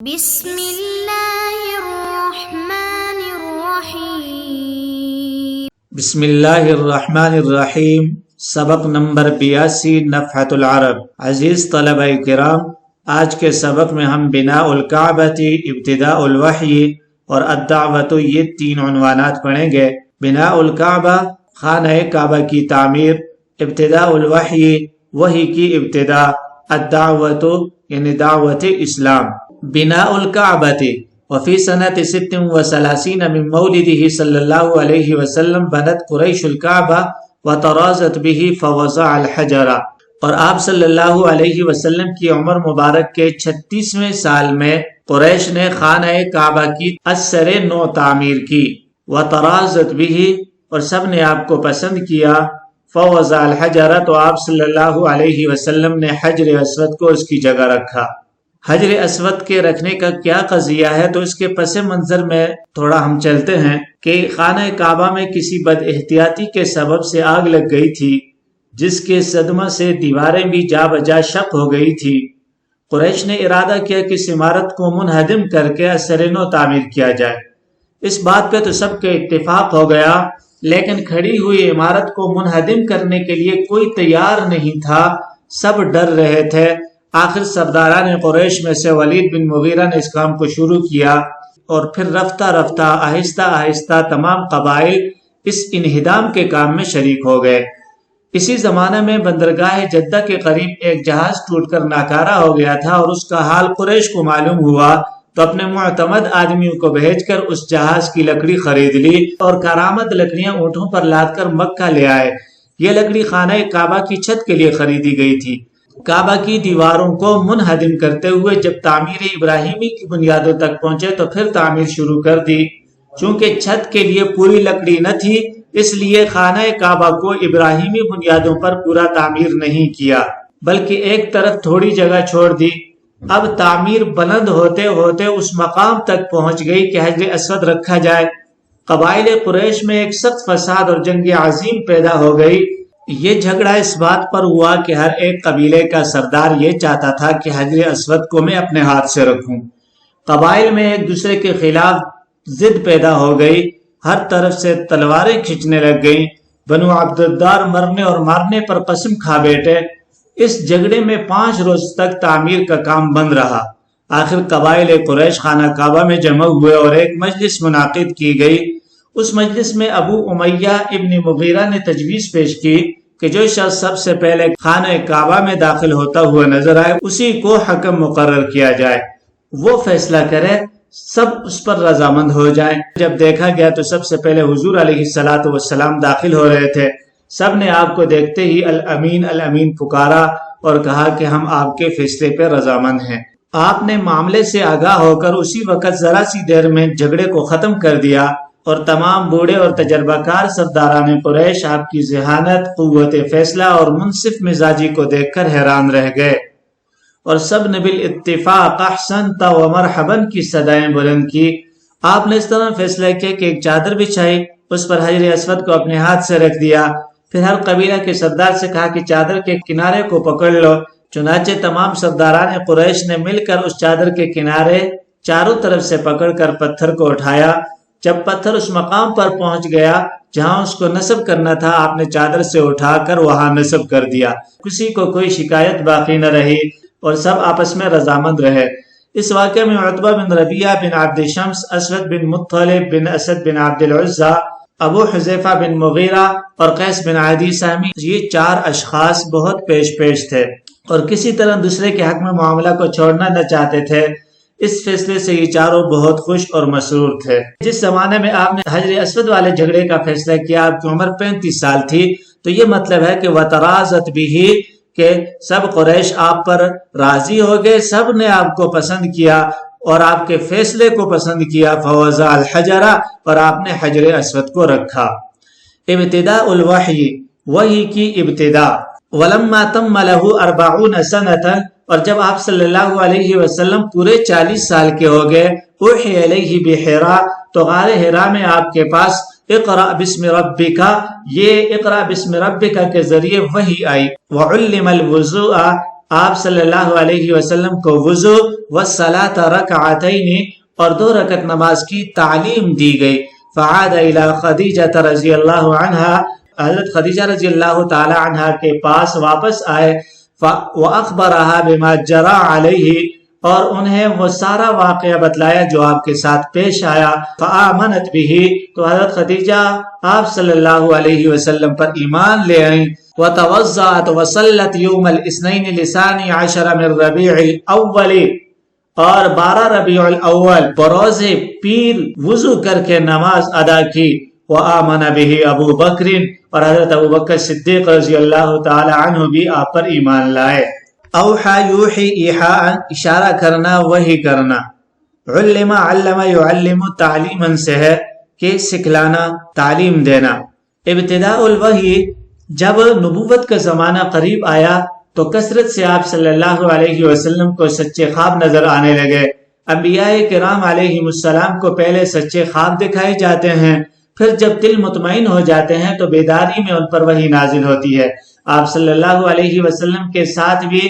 بسم اللہ الرحمن الرحیم بسم اللہ الرحمن الرحیم۔ سبق نمبر 82 نفحۃ العرب۔ عزیز طلبہ کرام، آج کے سبق میں ہم بناء الکعبۃ، ابتداء الوحی اور الدعوۃ، یہ تین عنوانات پڑھیں گے۔ بناء الکعبہ، خانہ کعبہ کی تعمیر، ابتداء الوحی، وحی کی ابتداء، الدعوۃ یعنی دعوت اسلام۔ بناء الکعبۃ وفی سنۃ 36 من مولدہ صلی اللہ علیہ وسلم بنت قریش الکعبہ وترازت به فوضع الحجر، اور آپ صلی اللہ علیہ وسلم کی عمر مبارک کے 36ویں سال میں قریش نے خانہ کعبہ کی اثر نو تعمیر کی۔ وترازت به، اور سب نے آپ کو پسند کیا۔ فوضع الحجر، تو آپ صلی اللہ علیہ وسلم نے حجر اسود کو اس کی جگہ رکھا۔ حجر اسود کے رکھنے کا کیا قضیہ ہے، تو اس کے پس منظر میں تھوڑا ہم چلتے ہیں کہ خانہ کعبہ میں کسی بد احتیاطی کے سبب سے آگ لگ گئی تھی، جس کے صدمہ سے دیواریں بھی جا بجا شق ہو گئی تھی۔ قریش نے ارادہ کیا کہ اس عمارت کو منہدم کر کے اثر نو تعمیر کیا جائے۔ اس بات پہ تو سب کے اتفاق ہو گیا، لیکن کھڑی ہوئی عمارت کو منہدم کرنے کے لیے کوئی تیار نہیں تھا، سب ڈر رہے تھے۔ آخر سرداران قریش میں سے ولید بن مغیرہ نے اس کام کو شروع کیا، اور پھر رفتہ رفتہ آہستہ آہستہ تمام قبائل اس انہدام کے کام میں شریک ہو گئے۔ اسی زمانے میں بندرگاہ جدہ کے قریب ایک جہاز ٹوٹ کر ناکارہ ہو گیا تھا، اور اس کا حال قریش کو معلوم ہوا تو اپنے معتمد آدمیوں کو بھیج کر اس جہاز کی لکڑی خرید لی، اور کارآمد لکڑیاں اونٹوں پر لاد کر مکہ لے آئے۔ یہ لکڑی خانہ کعبہ کی چھت کے لیے خریدی گئی تھی۔ کعبہ کی دیواروں کو منہدم کرتے ہوئے جب تعمیر ابراہیمی کی بنیادوں تک پہنچے تو پھر تعمیر شروع کر دی۔ چونکہ چھت کے لیے پوری لکڑی نہ تھی، اس لیے خانہ کعبہ کو ابراہیمی بنیادوں پر پورا تعمیر نہیں کیا، بلکہ ایک طرف تھوڑی جگہ چھوڑ دی۔ اب تعمیر بلند ہوتے ہوتے اس مقام تک پہنچ گئی کہ حجر اسود رکھا جائے۔ قبائل قریش میں ایک سخت فساد اور جنگ عظیم پیدا ہو گئی۔ یہ جھگڑا اس بات پر ہوا کہ ہر ایک قبیلے کا سردار یہ چاہتا تھا کہ حجر اسود کو میں اپنے ہاتھ سے رکھوں۔ قبائل میں ایک دوسرے کے خلاف ضد پیدا ہو گئی، ہر طرف سے تلواریں کھینچنے لگ گئیں۔ بنو عبدالدار مرنے اور مارنے پر قسم کھا بیٹھے۔ اس جھگڑے میں 5 روز تک تعمیر کا کام بند رہا۔ آخر قبائل قریش خانہ کعبہ میں جمع ہوئے اور ایک مجلس منعقد کی گئی۔ اس مجلس میں ابو امیہ ابن مغیرہ نے تجویز پیش کی کہ جو شخص سب سے پہلے خانہ کعبہ میں داخل ہوتا ہوا نظر آئے اسی کو حکم مقرر کیا جائے، وہ فیصلہ کرے، سب اس پر رضامند ہو جائیں۔ جب دیکھا گیا تو سب سے پہلے حضور علیہ السلام داخل ہو رہے تھے۔ سب نے آپ کو دیکھتے ہی الامین الامین پکارا اور کہا کہ ہم آپ کے فیصلے پہ رضامند ہیں۔ آپ نے معاملے سے آگاہ ہو کر اسی وقت ذرا سی دیر میں جھگڑے کو ختم کر دیا، اور تمام بوڑھے اور تجربہ کار سرداران قریش آپ کی ذہانت، قوت فیصلہ اور منصف مزاجی کو دیکھ کر حیران رہ گئے، اور سب نے بالاتفاق احسنت و مرحبا کی صدائیں بلند کی۔ آپ نے اس طرح فیصلہ کیا کہ ایک چادر بچھائی، اس پر حجر اسود کو اپنے ہاتھ سے رکھ دیا، پھر ہر قبیلہ کے سردار سے کہا کہ چادر کے کنارے کو پکڑ لو۔ چنانچہ تمام سرداران قریش نے مل کر اس چادر کے کنارے چاروں طرف سے پکڑ کر پتھر کو اٹھایا۔ جب پتھر اس مقام پر پہنچ گیا جہاں اس کو نصب کرنا تھا، آپ نے چادر سے اٹھا کر وہاں نصب کر دیا۔ کسی کو کوئی شکایت باقی نہ رہی اور سب آپس میں رضامند رہے۔ اس واقعے میں عتبہ بن ربیعہ بن عبد شمس، اسود بن مطلب بن اسد بن عبد العزہ، ابو حذیفہ بن مغیرہ اور قیس بن عدی سہمی، یہ 4 اشخاص بہت پیش تھے اور کسی طرح دوسرے کے حق میں معاملہ کو چھوڑنا نہ چاہتے تھے۔ اس فیصلے سے یہ چاروں بہت خوش اور مسرور تھے۔ جس زمانے میں آپ نے حجر اسود والے جھگڑے کا فیصلہ کیا، آپ کی عمر 35 سال تھی، تو یہ مطلب ہے کہ وترازت به، کہ سب قریش آپ پر راضی ہو گئے، سب نے آپ کو پسند کیا اور آپ کے فیصلے کو پسند کیا۔ فوضع الحجر، اور آپ نے حجر اسود کو رکھا۔ ابتداء الوحی، وحی کی ابتداء۔ ولما تم له 40 سنة، اور جب آپ صلی اللہ علیہ وسلم پورے 40 سال کے ہو گئے، اوحی علیہ بحراء، تو غار حراء میں آپ کے پاس اقرأ بسم ربک، یہ اقرأ بسم ربک کے ذریعے وحی آئی۔ وعلم الوضوء، آپ صلی اللہ علیہ وسلم کو وضو والصلاۃ رکعتین اور 2 رکعت نماز کی تعلیم دی گئی۔ فعاد الی خدیجہ رضی اللہ عنہا، حضرت خدیجہ رضی اللہ تعالی عنہا کے پاس واپس آئے، وَأَخْبَرَهَا بِمَا جَرَى عَلَيْهِ، اور انہیں وہ سارا واقعہ بتلایا جو آپ کے ساتھ پیش آیا۔ فآمنت بِهِ، تو حضرت خدیجہ آپ صلی اللہ علیہ وسلم پر ایمان لے آئیں۔ وَتَوَضَّعَتْ وَصَلَّتْ يَوْمَ الْاثْنَيْنِ لِثَانِي عَشَرَ مِن رَبِيعِ الْأَوَّلِ، اور 12 ربیع الاول بروز پیر وضو کر کے نماز ادا کی۔ وآمن بِهِ ابو بکر، اور حضرت ابو بکر صدیق رضی اللہ تعالی عنہ بھی آپ پر ایمان لائے۔ اوحا یوحی ایحاء، اشارہ کرنا، وحی کرنا۔ علم علم یعلم، تعلیما سے ہے کہ سکھلانا، تعلیم دینا۔ ابتداء الوحی، جب نبوت کا زمانہ قریب آیا تو کثرت سے آپ صلی اللہ علیہ وسلم کو سچے خواب نظر آنے لگے۔ انبیاء کرام علیہم السلام کو پہلے سچے خواب دکھائے جاتے ہیں، پھر جب دل مطمئن ہو جاتے ہیں تو بیداری میں ان پر وحی نازل ہوتی ہے۔ آپ صلی اللہ علیہ وسلم کے ساتھ بھی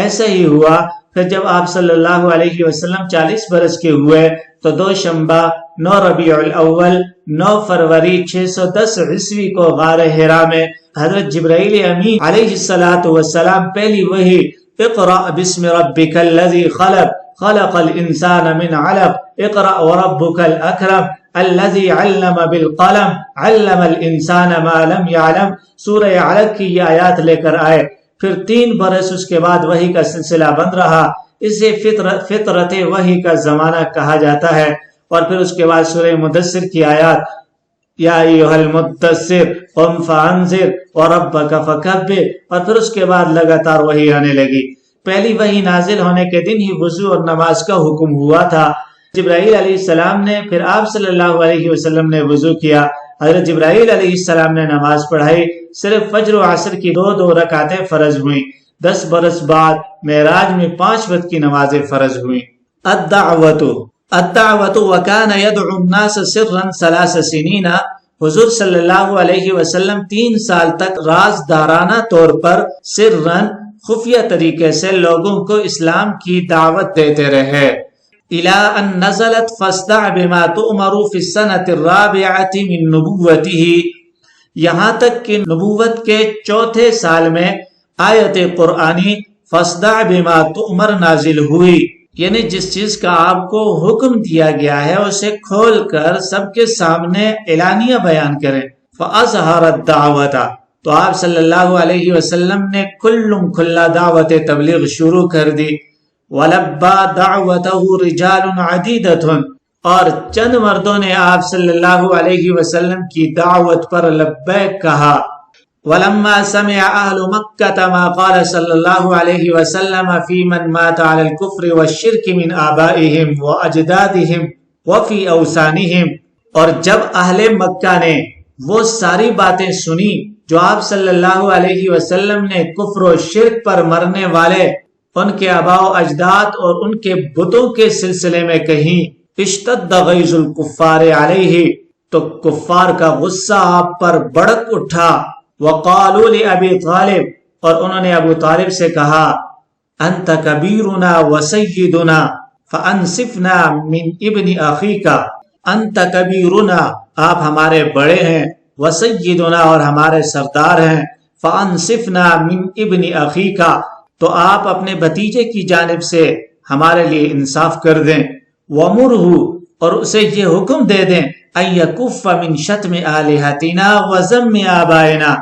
ایسا ہی ہوا۔ پھر جب آپ صلی اللہ علیہ وسلم 40 برس کے ہوئے تو 2 شنبہ 9 ربیع الاول 9 فروری 610 عیسوی کو غار حرا میں حضرت جبرائیل امین علیہ السلام پہلی وحی اقرأ بسم ربک الذی خلق خلق الانسان من علق اقرأ وربک الاکرم الذی علم بالقلم علم الانسان ما لم يعلم، سورہ علق کی یہ آیات لے کر آئے۔ پھر 3 برس اس کے بعد وحی کا سلسلہ بند رہا، اسے فطرت وحی کا زمانہ کہا جاتا ہے۔ اور پھر اس کے بعد سورہ مدثر کی آیات، یا ایھا المدثر قم فانذر وربک فکبر، اور پھر اس کے بعد لگاتار وحی آنے لگی۔ پہلی وحی نازل ہونے کے دن ہی وضو اور نماز کا حکم ہوا تھا۔ جبرائیل علیہ السلام نے، پھر آپ صلی اللہ علیہ وسلم نے وضو کیا، حضرت جبرائیل علیہ السلام نے نماز پڑھائی، صرف فجر و عصر کی 2 رکعتیں فرض ہوئیں۔ 10 برس بعد معراج میں 5 وقت کی نمازیں فرض ہوئیں۔ الدعوت وکان یدعو الناس سرا 3 سنین، حضور صلی اللہ علیہ وسلم 3 سال تک رازدارانہ طور پر سرن، خفیہ طریقے سے لوگوں کو اسلام کی دعوت دیتے رہے۔ الی ان نزلت فاصدع بما تؤمر فی السنۃ الرابعۃ من نبوتہ، یہاں تک کہ نبوت کے 4تھے سال میں آیت قرآنی فاصدع بما تؤمر نازل ہوئی، یعنی جس چیز کا آپ کو حکم دیا گیا ہے اسے کھول کر سب کے سامنے اعلانیہ بیان کریں۔ فاظہر الدعوۃ، تو آپ صلی اللہ علیہ وسلم نے کھلا دعوت تبلیغ شروع کر دی۔ وَلَبَّى دَعْوَتَهُ رِجَالٌ عَدِيدَةٌ، اور چند مردوں نے آپ صلی اللہ علیہ وسلم کی دعوت پر لبیک کہا۔ وَلَمَّا سَمِعَ أَهْلُ مَكَّةَ مَا قَالَ صلی اللہ علیہ وسلم فِي مَنْ مَاتَ عَلَى الْكُفْرِ وَالشِّرْكِ مِنْ آبَائِهِمْ وَأَجْدَادِهِمْ وَفِي أَوْثَانِهِمْ، اور جب اہل مکہ نے وہ ساری باتیں سنی جو آپ صلی اللہ علیہ وسلم نے کفر و شرک پر مرنے والے ان کے آباء و اجداد اور ان کے بتوں کے سلسلے میں کہیں، اشتد غیظ الکفار علیہ، تو کفار کا غصہ آپ پر بڑک اٹھا۔ وقالوا لأبی طالب، اور انہوں نے ابو طالب سے کہا، انت کبیرنا وسیدنا فانصفنا من ابن اخیک، انت کبیرنا، آپ ہمارے بڑے ہیں، وسیدنا، اور ہمارے سردار ہیں، فانصفنا من ابن اخیک، تو آپ اپنے بھتیجے کی جانب سے ہمارے لیے انصاف کر دیں۔ وَمُرْهُ، اور اسے یہ حکم دے دیں، أَن يَكُفَّ مِن شَتْمِ آلِهَتِنَا وَذَمِّ آبَائِنَا،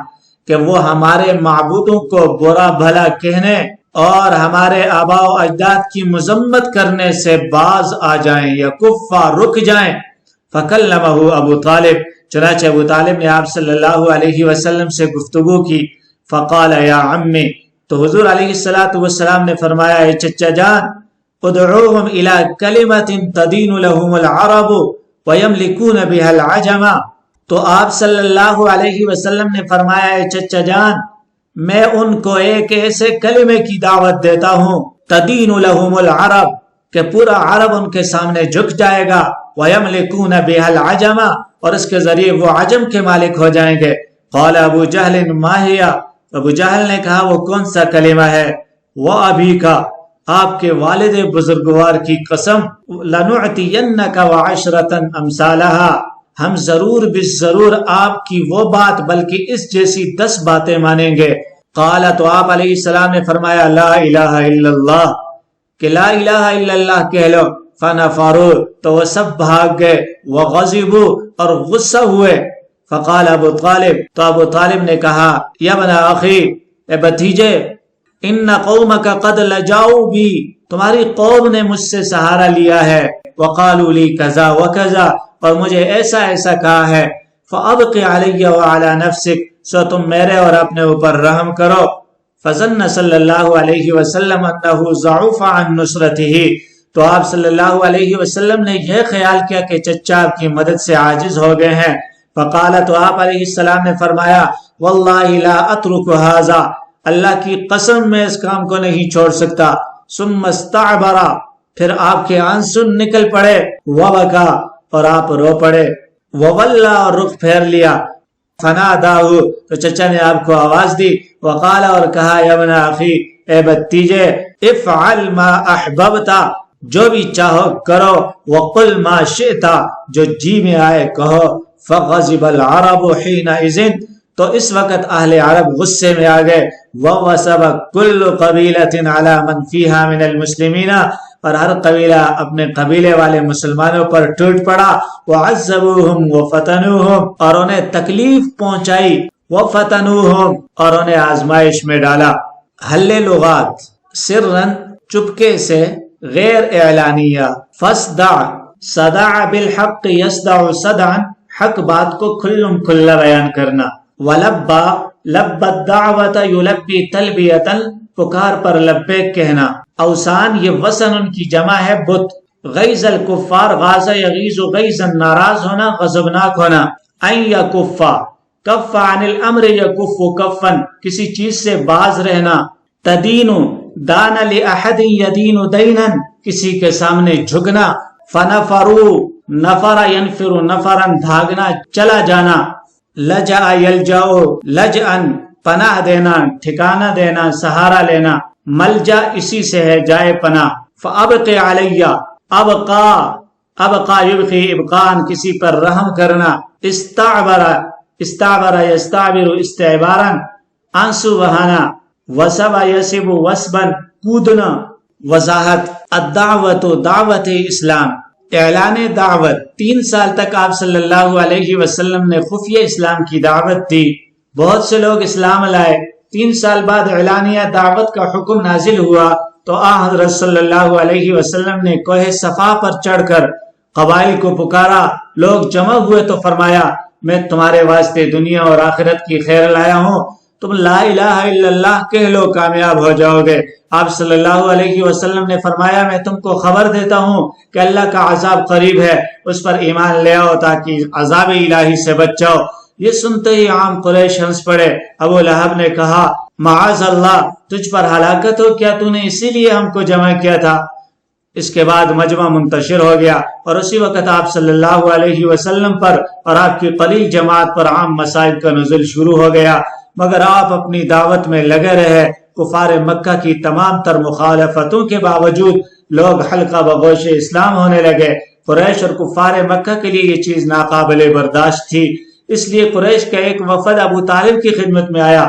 کہ وہ ہمارے معبودوں کو برا بھلا کہنے اور ہمارے آباء و اجداد کی مذمت کرنے سے باز آ جائیں، یکفّ، رک جائیں۔ فَكَلَّمَهُ ابو طالب، چنانچہ ابو طالب نے آپ صلی اللہ علیہ وسلم سے گفتگو کی۔ فَقَالَ يَا عَمِّ، تو حضور علیہ السلام نے فرمایا، اے چچا جان، ادعوہم الی کلمۃ تدین لہم العرب ویملکون بها العجم، تو آپ صلی اللہ علیہ وسلم نے فرمایا، اے چچا جان، میں ان کو ایک ایسے کلمے کی دعوت دیتا ہوں، تدین لہم العرب، کہ پورا عرب ان کے سامنے جھک جائے گا، ویملکون بها العجم، اور اس کے ذریعے وہ عجم کے مالک ہو جائیں گے۔ قال ابو جہل ما ہی، ابو جہل نے کہا وہ کون سا کلمہ ہے؟ وَأَبِيكَ آپ کے والد بزرگوار کی قسم لَنُعْتِيَنَّكَ وَعَشْرَةً أَمْثَالَهَا ہم ضرور بالضرور آپ کی وہ بات بلکہ اس جیسی 10 باتیں مانیں گے۔ قال تو آپ علیہ السلام نے فرمایا لا الہ الا اللہ کہ لا الہ الا اللہ کہہ لو۔ فنفروا تو وہ سب بھاگ گئے، وغضبوا اور غصہ ہوئے۔ فقال ابو طالب تو ابو طالب نے کہا یا ابن اخی اے بھتیجے ان قومک قد لجاؤ بی تمہاری قوم نے مجھ سے سہارا لیا ہے، وقالوا لی کذا وکذا اور مجھے ایسا ایسا کہا ہے، فابق علی وعلی نفسک سو تم میرے اور اپنے اوپر رحم کرو۔ فظن صلی اللہ علیہ وسلم انہ ضعف عن نصرتہ تو آپ صلی اللہ علیہ وسلم نے یہ خیال کیا کہ چچا آپ کی مدد سے عاجز ہو گئے ہیں۔ فقال تو آپ علیہ السلام نے فرمایا واللہ لا اترک ھذا اللہ کی قسم میں اس کام کو نہیں چھوڑ سکتا۔ ثم استعبر پھر آپ کے آنسو نکل پڑے، وبکا اور آپ رو پڑے، وولا اور رخ پھیر لیا۔ فناداہ تو چچا نے آپ کو آواز دی، وقال اور کہا یا ابن اخی اے بھتیجے افعل ما احببت جو بھی چاہو کرو، وقل ما شئت جو جی میں آئے کہو۔ فغضب العرب حینئذ تو اس وقت اہل عرب غصے میں آ گئے، ووثب کل قبیلۃ علی من فیہا من المسلمین اور ہر قبیلہ اپنے قبیلے والے مسلمانوں پر ٹوٹ پڑا، وعذبوہم وفتنوہم اور انہیں تکلیف پہنچائی، وفتنوہم اور انہیں آزمائش میں ڈالا۔ حل لغات سرن چپکے سے، غیر اعلانیہ، فصدع صدع بالحق یصدع صدعا حق بات کو کھلم کھلا بیان کرنا، ولبا لب الدعوت یلبی تلبیتا پکار پر لبیک کہنا۔ اوسان یہ وزن ان کی جمع ہے بت۔ غیظ الکفار غاز یغیظ غیظا ناراض ہونا، غضبناک ہونا۔ این یکفا کف عن الامر یکف کفا کسی چیز سے باز رہنا۔ تدین دان لأحد یدین دینا کسی کے سامنے جھکنا۔ فنفروا نفر ینفر نفرا بھاگنا چلا جانا۔ لجأ یلجأ لجأ پناہ دینا، ٹھکانہ دینا، سہارا لینا۔ ملجا اسی سے ہے جائے پناہ۔ فابق علی ابقا ابقا یبقی ابقان کسی پر رحم کرنا۔ استعبر استعبر یستعبر استعبارا آنسو بہانا۔ وسب یسب وسبا کودنا۔ وضاحت الدعوت دعوت اسلام اعلان دعوت 3 سال تک آپ صلی اللہ علیہ وسلم نے خفیہ اسلام کی دعوت دی، بہت سے لوگ اسلام لائے۔ 3 سال بعد اعلانیہ دعوت کا حکم نازل ہوا تو حضرت صلی اللہ علیہ وسلم نے کوہ صفا پر چڑھ کر قبائل کو پکارا، لوگ جمع ہوئے تو فرمایا میں تمہارے واسطے دنیا اور آخرت کی خیر لایا ہوں، تم لا الہ الا اللہ کہہ لو کامیاب ہو جاؤ گے۔ آپ صلی اللہ علیہ وسلم نے فرمایا میں تم کو خبر دیتا ہوں کہ اللہ کا عذاب قریب ہے، اس پر ایمان لے آؤ تاکہ عذاب الہی سے بچ جاؤ۔ یہ سنتے ہی عام قریش ہنس پڑے۔ ابو لہب نے کہا معاذ اللہ تجھ پر ہلاکت ہو، کیا تو نے اسی لیے ہم کو جمع کیا تھا؟ اس کے بعد مجمع منتشر ہو گیا اور اسی وقت آپ صلی اللہ علیہ وسلم پر اور آپ کی قلیل جماعت پر عام مصائب کا نزول شروع ہو گیا، مگر آپ اپنی دعوت میں لگے رہے۔ کفار مکہ کی تمام تر مخالفتوں کے باوجود لوگ حلقہ بگوش اسلام ہونے لگے۔ قریش اور کفار مکہ کے لیے یہ چیز ناقابل برداشت تھی، اس لیے قریش کا ایک وفد ابو طالب کی خدمت میں آیا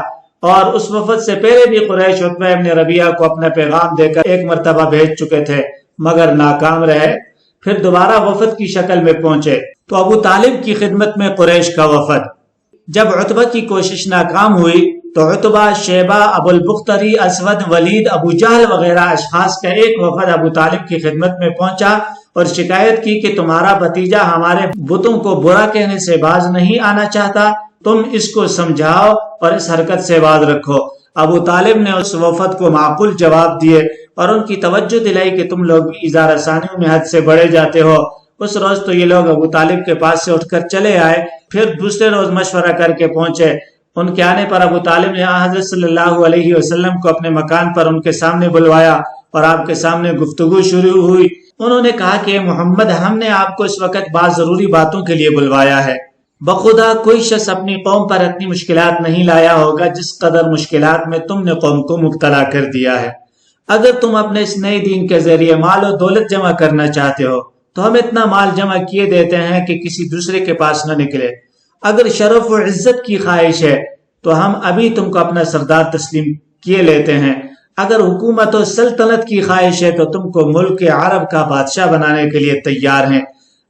اور اس وفد سے پہلے بھی قریش عتبہ ابن ربیعہ کو اپنا پیغام دے کر ایک مرتبہ بھیج چکے تھے مگر ناکام رہے۔ پھر دوبارہ وفد کی شکل میں پہنچے تو ابو طالب کی خدمت میں قریش کا وفد۔ جب عتبہ کی کوشش ناکام ہوئی تو عتبہ، شیبہ، ابو البختری، اسود، ولید، ابو جہل وغیرہ اشخاص کا ایک وفد ابو طالب کی خدمت میں پہنچا اور شکایت کی کہ تمہارا بھتیجا ہمارے بتوں کو برا کہنے سے باز نہیں آنا چاہتا، تم اس کو سمجھاؤ اور اس حرکت سے باز رکھو۔ ابو طالب نے اس وفد کو معقول جواب دیے اور ان کی توجہ دلائی کہ تم لوگ ایذا رسانیوں میں حد سے بڑھے جاتے ہو۔ اس روز تو یہ لوگ ابو طالب کے پاس سے اٹھ کر چلے آئے، پھر دوسرے روز مشورہ کر کے پہنچے۔ ان کے آنے پر ابو طالب نے حضرت صلی اللہ علیہ وسلم کو اپنے مکان پر ان کے سامنے بلوایا اور آپ کے سامنے گفتگو شروع ہوئی۔ انہوں نے کہا کہ محمد ہم نے آپ کو اس وقت بعض ضروری باتوں کے لیے بلوایا ہے۔ بخدا کوئی شخص اپنی قوم پر اتنی مشکلات نہیں لایا ہوگا جس قدر مشکلات میں تم نے قوم کو مبتلا کر دیا ہے۔ اگر تم اپنے اس نئے دین کے ذریعے مال و دولت جمع کرنا چاہتے ہو تو ہم اتنا مال جمع کیے دیتے ہیں کہ کسی دوسرے کے پاس نہ نکلے۔ اگر شرف و عزت کی خواہش ہے تو ہم ابھی تم کو اپنا سردار تسلیم کیے لیتے ہیں۔ اگر حکومت و سلطنت کی خواہش ہے تو تم کو ملک عرب کا بادشاہ بنانے کے لیے تیار ہیں۔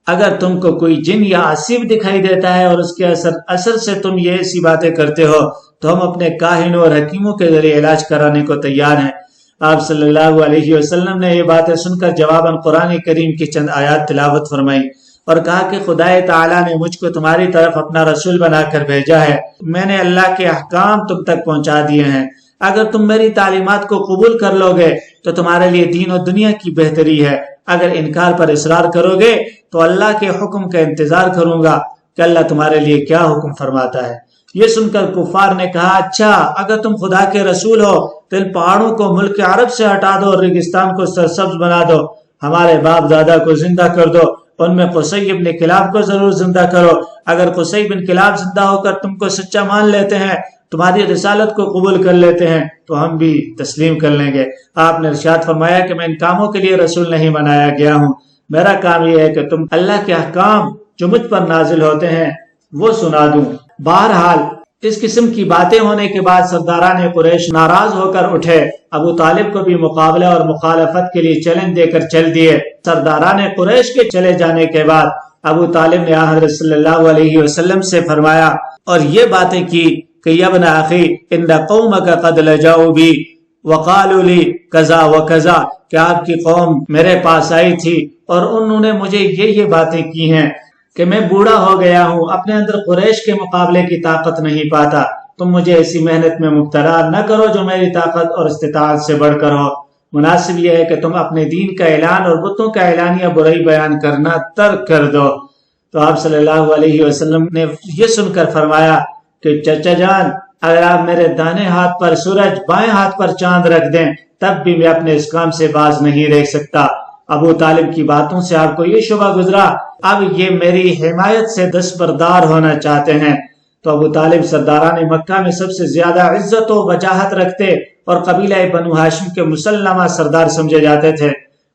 اگر تم کو کوئی جن یا عصیب دکھائی دیتا ہے اور اس کے اثر سے تم یہ ایسی باتیں کرتے ہو تو ہم اپنے کاہنوں اور حکیموں کے ذریعے علاج کرانے کو تیار ہیں۔ آپ صلی اللہ علیہ وسلم نے یہ باتیں سن کر جواباً قرآن کریم کی چند آیات تلاوت فرمائی اور کہا کہ خدا تعالیٰ نے مجھ کو تمہاری طرف اپنا رسول بنا کر بھیجا ہے، میں نے اللہ کے احکام تم تک پہنچا دیے ہیں۔ اگر تم میری تعلیمات کو قبول کر لو گے تو تمہارے لیے دین و دنیا کی بہتری ہے، اگر انکار پر اصرار کرو گے تو اللہ کے حکم کا انتظار کروں گا کہ اللہ تمہارے لیے کیا حکم فرماتا ہے۔ یہ سن کر کفار نے کہا، اچھا اگر تم خدا کے رسول ہو تو ان پہاڑوں کو ملک عرب سے ہٹا دو اور ریگستان کو سرسبز بنا دو، ہمارے باپ دادا کو زندہ کر دو، ان میں قصی بن کلاب کو ضرور زندہ کرو۔ اگر قصی بن کلاب زندہ ہو کر تم کو سچا مان لیتے ہیں، تمہاری رسالت کو قبول کر لیتے ہیں تو ہم بھی تسلیم کر لیں گے۔ آپ نے ارشاد فرمایا کہ میں ان کاموں کے لیے رسول نہیں بنایا گیا ہوں، میرا کام یہ ہے کہ تم اللہ کے احکام جو مجھ پر نازل ہوتے ہیں وہ سنا دوں۔ بہرحال اس قسم کی باتیں ہونے کے بعد سرداران قریش ناراض ہو کر اٹھے، ابو طالب کو بھی مقابلہ اور مخالفت کے لیے چیلنج دے کر چل دیے۔ سرداران قریش کے چلے جانے کے بعد ابو طالب نے حضرت صلی اللہ علیہ وسلم سے فرمایا اور یہ باتیں کی کہ یا ابن اخی ان قومک قد لجاؤ بی وقالوا لی کذا و کذا، کہ آپ کی قوم میرے پاس آئی تھی اور انہوں نے مجھے یہ باتیں کی ہیں کہ میں بوڑھا ہو گیا ہوں، اپنے اندر قریش کے مقابلے کی طاقت نہیں پاتا، تم مجھے ایسی محنت میں مبتلا نہ کرو جو میری طاقت اور استطاعت سے بڑھ کر ہو۔ مناسب یہ ہے کہ تم اپنے دین کا اعلان اور بتوں کا اعلانیہ برائی بیان کرنا ترک کر دو۔ تو آپ صلی اللہ علیہ وسلم نے یہ سن کر فرمایا کہ چچا جان، اگر آپ میرے دائیں ہاتھ پر سورج بائیں ہاتھ پر چاند رکھ دیں تب بھی میں اپنے اس کام سے باز نہیں رہ سکتا۔ ابو طالب کی باتوں سے آپ کو یہ شبہ گزرا، اب یہ میری حمایت سے دستبردار ہونا چاہتے ہیں۔ تو ابو طالب سرداران مکہ میں سب سے زیادہ عزت و وجاہت رکھتے اور قبیلہ بنو ہاشم کے مسلمہ سردار سمجھے جاتے تھے۔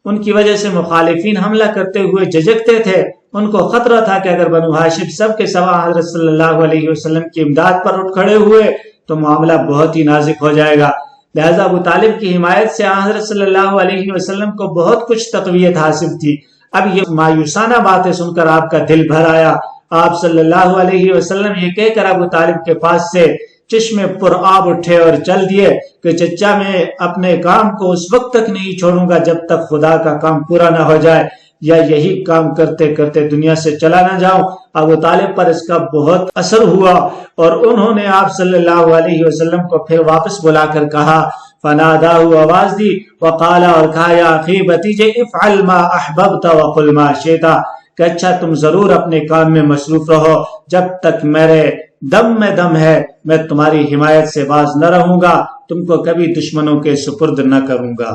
ان کی وجہ سے مخالفین حملہ کرتے ہوئے جھجکتے تھے، ان کو خطرہ تھا کہ اگر بنو ہاشم سب کے سوا حضرت صلی اللہ علیہ وسلم کی امداد پر اٹھ کھڑے ہوئے تو معاملہ بہت ہی نازک ہو جائے گا۔ لہذا ابو طالب کی حمایت سے حضرت صلی اللہ علیہ وسلم کو بہت کچھ تقویت حاصل تھی۔ اب یہ مایوسانہ باتیں سن کر آپ کا دل بھر آیا۔ آپ صلی اللہ علیہ وسلم یہ کہہ کر ابو طالب کے پاس سے چشمے پر آب اٹھے اور چل دیے کہ چچا میں اپنے کام کو اس وقت تک نہیں چھوڑوں گا جب تک خدا کا کام پورا نہ ہو جائے، یا یہی کام کرتے کرتے دنیا سے چلا نہ جاؤں۔ ابو طالب پر اس کا بہت اثر ہوا اور انہوں نے آپ صلی اللہ علیہ وسلم کو پھر واپس بلا کر کہا، فناداہ، آواز دی، وقال، اور کہا، یا اخی بھتیجے، افعل ما احببت وقل ما شئت، کہ اچھا تم ضرور اپنے کام میں مصروف رہو، جب تک میرے دم میں دم ہے میں تمہاری حمایت سے باز نہ رہوں گا، تم کو کبھی دشمنوں کے سپرد نہ کروں گا۔